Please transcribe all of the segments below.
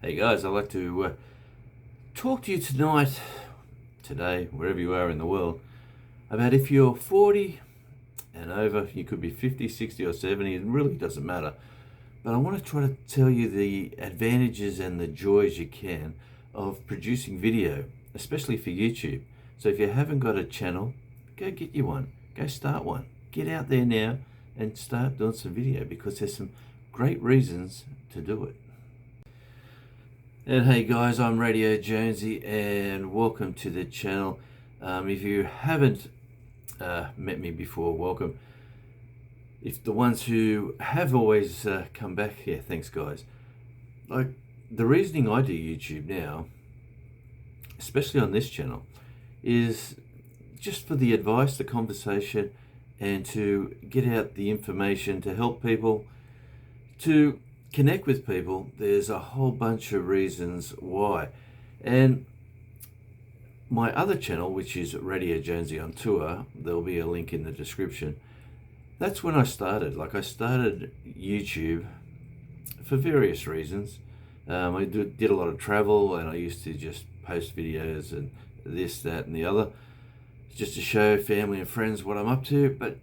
Hey guys, I'd like to talk to you today, wherever you are in the world, about if you're 40 and over, you could be 50, 60, or 70, it really doesn't matter. But I want to try to tell you the advantages and the joys you can of producing video, especially for YouTube. So if you haven't got a channel, go get you one, go start one. Get out there now and start doing some video because there's some great reasons to do it. And hey guys, I'm Radio Jonesy and welcome to the channel. If you haven't met me before, welcome. If the ones who have always come back, yeah, thanks guys. Like the reasoning I do YouTube now, especially on this channel, is just for the advice, the conversation, and to get out the information to help people, to connect with people. There's a whole bunch of reasons why. And my other channel, which is Radio Jonesy on Tour, there'll be a link in the description. That's when I started. Like I started YouTube for various reasons. I did a lot of travel and I used to just post videos and this, that and the other, just to show family and friends what I'm up to. But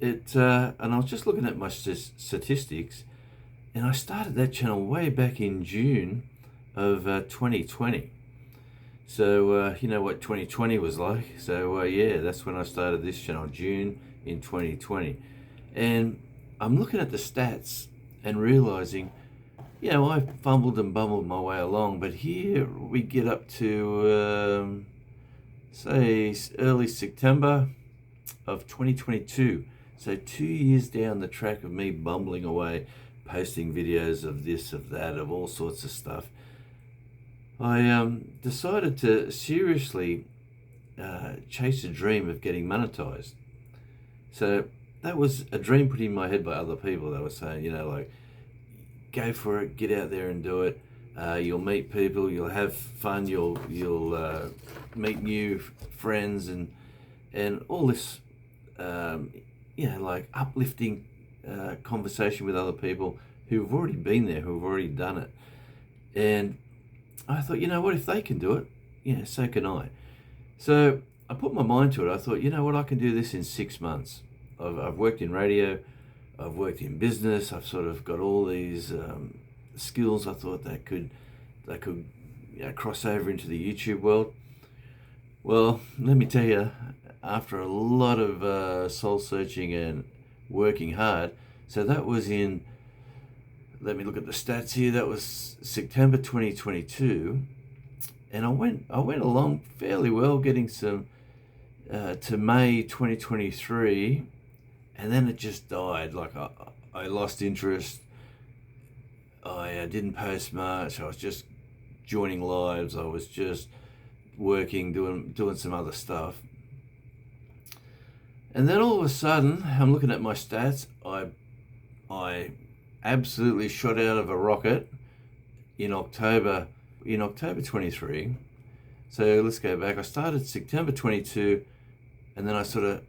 and I was just looking at my statistics, and I started that channel way back in June of 2020. So you know what 2020 was like. So yeah, that's when I started this channel, June in 2020. And I'm looking at the stats and realizing, you know, I fumbled and bumbled my way along, but here we get up to, say, early September of 2022. So 2 years down the track of me bumbling away, posting videos of this, of that, of all sorts of stuff, I decided to seriously chase a dream of getting monetized. So that was a dream put in my head by other people. They were saying, you know, like, go for it, get out there and do it. You'll meet people, you'll have fun, you'll meet new friends and all this, you know, like uplifting conversation with other people who've already been there, who've already done it. And I thought, you know what, if they can do it, you know, so can I. So I put my mind to it. I thought, you know what, I can do this in 6 months. I've worked in radio, I've worked in business, I've sort of got all these skills I thought that could you know, cross over into the YouTube world. Well, let me tell you, after a lot of soul searching and working hard, so that was in, let me look at the stats here, that was September 2022, and I went along fairly well, getting some to May 2023, and then it just died. Like I lost interest. I didn't post much. I was just joining lives. I was just working, doing some other stuff. And then all of a sudden, I'm looking at my stats. I absolutely shot out of a rocket in October 23. So let's go back. I started September 22, and then I sort of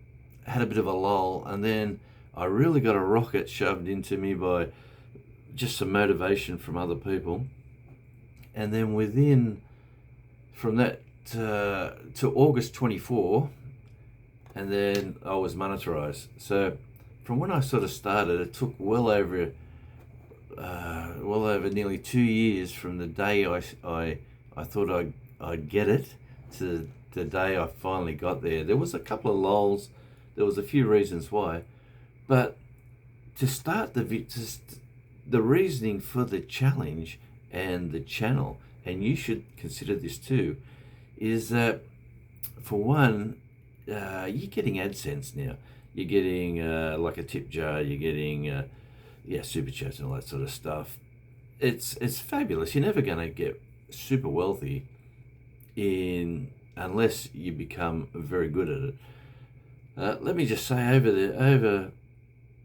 had a bit of a lull, and then I really got a rocket shoved into me by just some motivation from other people. And then from that to August 24, and then I was monetized. So from when I sort of started, it took well over nearly 2 years from the day I thought I'd get it to the day I finally got there. There was a couple of lulls. There was a few reasons why, but to start the reasoning for the challenge and the channel, and you should consider this too, is that for one, you're getting AdSense now. You're getting like a tip jar. You're getting super chats and all that sort of stuff. It's fabulous. You're never going to get super wealthy unless you become very good at it. Let me just say,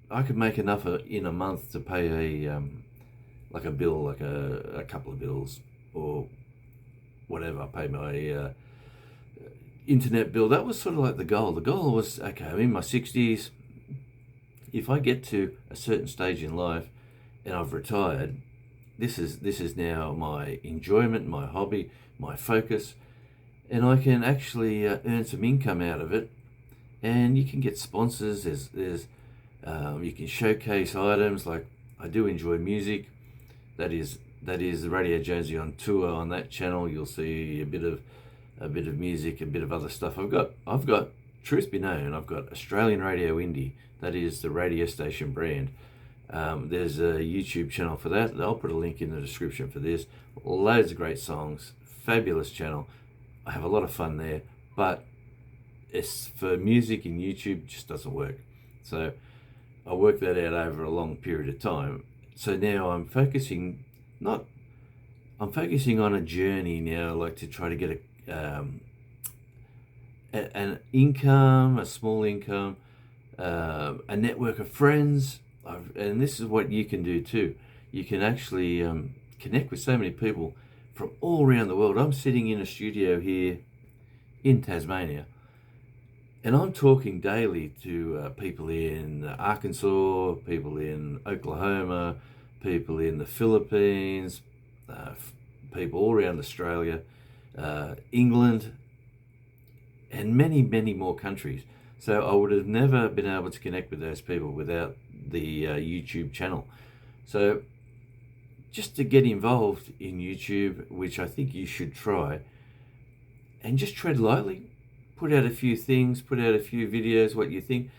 I could make enough in a month to pay like a bill, like a couple of bills or whatever. I pay my internet bill. That was sort of like the goal. The goal was, okay, I'm in my 60s. If I get to a certain stage in life and I've retired, this is now my enjoyment, my hobby, my focus, and I can actually earn some income out of it. And you can get sponsors. There's you can showcase items. Like, I do enjoy music. That is Radio Jonesy on tour. On that channel, you'll see a bit of music, a bit of other stuff. I've got truth be known, I've got Australian Radio Indie. That is the radio station brand. There's a YouTube channel for that. I'll put a link in the description for this. Loads of great songs. Fabulous channel. I have a lot of fun there, but it's for music and YouTube just doesn't work. So I worked that out over a long period of time. So now I'm focusing on a journey now, like to try to get an income, a small income, a network of friends. And this is what you can do too. You can actually connect with so many people from all around the world. I'm sitting in a studio here in Tasmania, and I'm talking daily to people in Arkansas, people in Oklahoma, people in the Philippines, people all around Australia, England, and many, many more countries. So I would have never been able to connect with those people without the YouTube channel. So just to get involved in YouTube, which I think you should try, and just tread lightly, put out a few things, put out a few videos, what you think.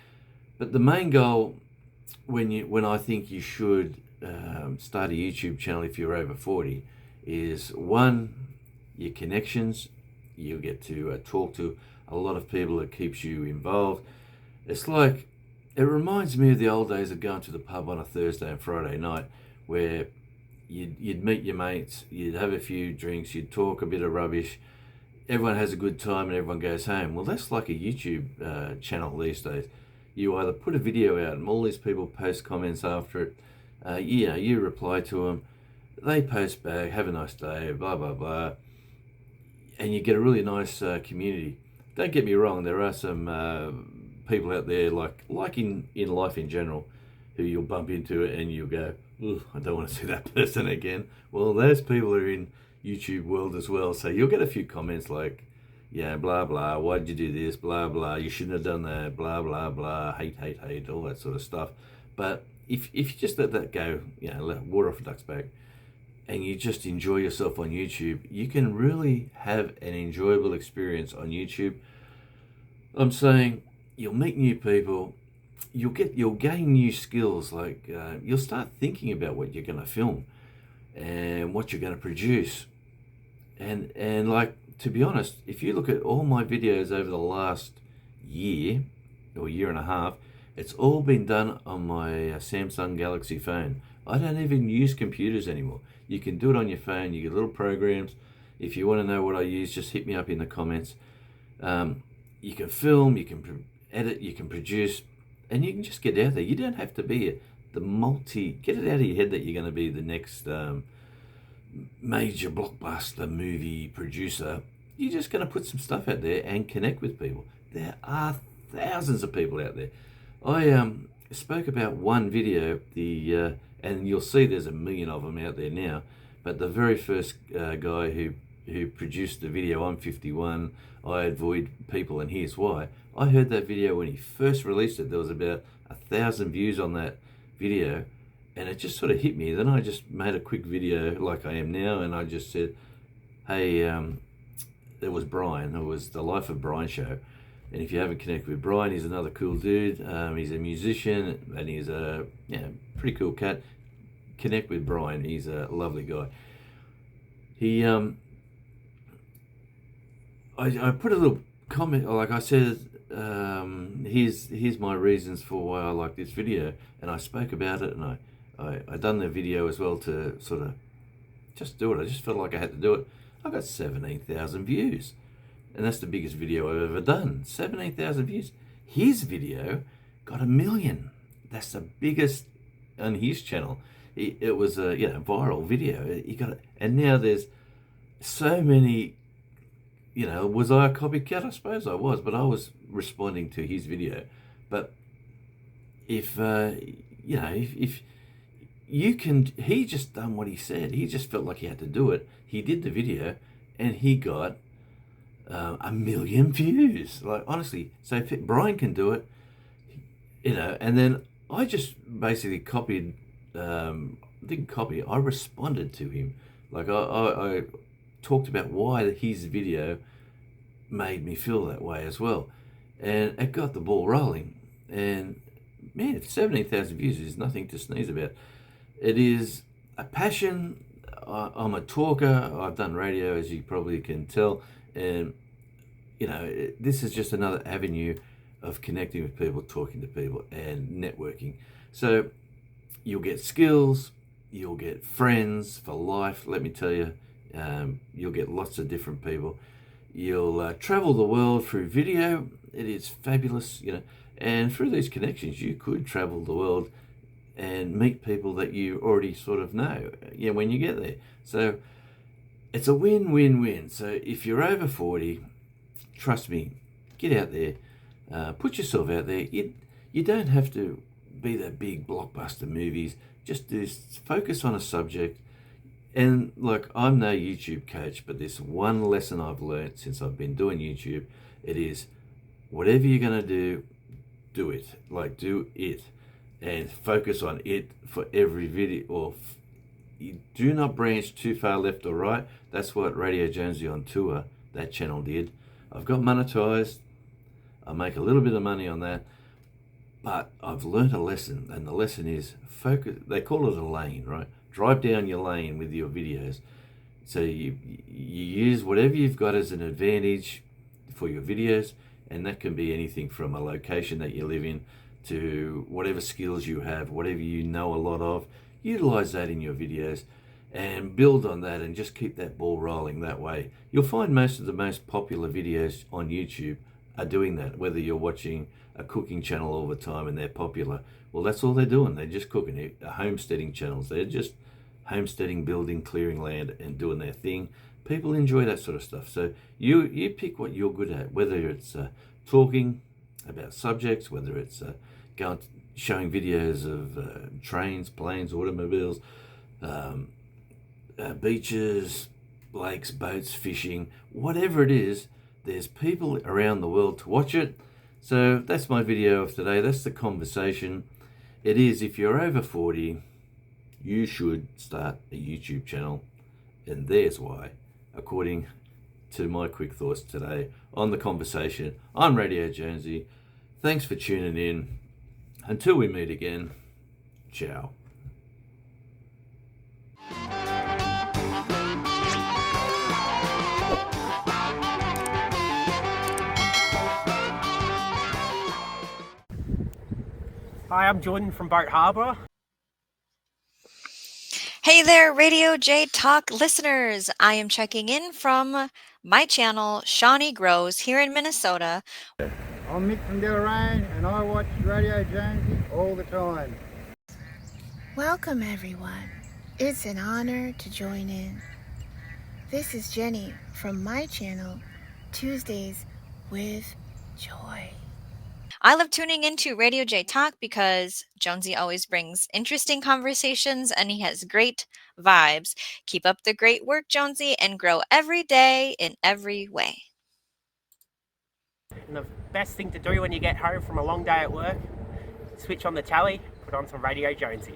But the main goal, when I think you should start a YouTube channel if you're over 40, is one, your connections. You get to talk to a lot of people. That keeps you involved. It's like, it reminds me of the old days of going to the pub on a Thursday and Friday night, where you'd meet your mates, you'd have a few drinks, you'd talk a bit of rubbish, everyone has a good time and everyone goes home. Well, that's like a YouTube channel these days. You either put a video out and all these people post comments after it, you reply to them, they post back, have a nice day, blah, blah, blah, and you get a really nice community. Don't get me wrong, there are some people out there, like in life in general, who you'll bump into it and you'll go, I don't want to see that person again. Well, those people are in YouTube world as well. So you'll get a few comments like, yeah, blah, blah, why'd you do this, blah, blah, you shouldn't have done that, blah, blah, blah, hate, all that sort of stuff. But if you just let that go, let water off a duck's back, and you just enjoy yourself on YouTube, you can really have an enjoyable experience on YouTube. I'm saying you'll meet new people, you'll gain new skills, like you'll start thinking about what you're going to film and what you're going to produce. And like, to be honest, if you look at all my videos over the last year or year and a half, it's all been done on my Samsung Galaxy phone. I don't even use computers anymore. You can do it on your phone. You get little programs. If you want to know what I use, just hit me up in the comments. You can film, you can edit, you can produce, and you can just get out there. You don't have to be get it out of your head that you're going to be the next major blockbuster movie producer. You're just going to put some stuff out there and connect with people. There are thousands of people out there. I spoke about one video, and you'll see there's a million of them out there now, but the very first guy who produced the video, I'm 51, I avoid people and here's why. I heard that video when he first released it. There was about 1,000 views on that video, and it just sort of hit me. Then I just made a quick video like I am now, and I just said, hey, there was Brian. It was the Life of Brian show. And if you haven't connected with Brian, he's another cool dude. He's a musician, and he's a pretty cool cat. Connect with Brian. He's a lovely guy. He I put a little comment, like I said, here's my reasons for why I like this video, and I spoke about it, and I done the video as well to sort of just do it. I just felt like I had to do it. I got 17,000 views, and that's the biggest video I've ever done. 17,000 views. His video got 1 million. That's the biggest on his channel. It was a viral video. He got it, and now there's so many. Was I a copycat? I suppose I was, but I was responding to his video. But if he just done what he said. He just felt like he had to do it. He did the video and he got 1 million views. Like, honestly, so if Brian can do it, and then I just basically copied, didn't copy, I responded to him. Like, I talked about why his video made me feel that way as well. And it got the ball rolling. And man, 17,000 views is nothing to sneeze about. It is a passion. I'm a talker. I've done radio, as you probably can tell. And, this is just another avenue of connecting with people, talking to people, and networking. So you'll get skills, you'll get friends for life, let me tell you. You'll get lots of different people. You'll travel the world through video. It is fabulous, and through these connections, you could travel the world and meet people that you already sort of know, when you get there. So it's a win-win-win. So if you're over 40, trust me, get out there, put yourself out there. You don't have to be the big blockbuster movies. Just focus on a subject. And look, I'm no YouTube coach, but this one lesson I've learned since I've been doing YouTube, it is whatever you're going to do it. Like, do it and focus on it for every video. Or you do not branch too far left or right. That's what Radio Jonesy on Tour, that channel, did. I've got monetized. I make a little bit of money on that. But I've learned a lesson, and the lesson is focus. They call it a lane, right? Drive down your lane with your videos. So you use whatever you've got as an advantage for your videos, and that can be anything from a location that you live in to whatever skills you have, whatever you know a lot of. Utilize that in your videos and build on that, and just keep that ball rolling that way. You'll find most of the most popular videos on YouTube are doing that, whether you're watching a cooking channel all the time and they're popular. Well, that's all they're doing. They're just cooking. Homesteading channels. They're just homesteading, building, clearing land, and doing their thing. People enjoy that sort of stuff. So you pick what you're good at, whether it's talking about subjects, whether it's showing videos of trains, planes, automobiles, beaches, lakes, boats, fishing, whatever it is. There's people around the world to watch it. So that's my video of today. That's the conversation. It is, if you're over 40, you should start a YouTube channel. And there's why, according to my quick thoughts today on the conversation on Radio Jonesy. Thanks for tuning in. Until we meet again, ciao. Hi, I'm Jordan from Boat Harbour. Hey there, Radio J Talk listeners. I am checking in from my channel, Shawnee Grows, here in Minnesota. I'm Mick from Deloraine, and I watch Radio Jonesy all the time. Welcome, everyone. It's an honor to join in. This is Jenny from my channel, Tuesdays with Joy. I love tuning into Radio J Talk because Jonesy always brings interesting conversations and he has great vibes. Keep up the great work, Jonesy, and grow every day in every way. And the best thing to do when you get home from a long day at work, switch on the telly, put on some Radio Jonesy.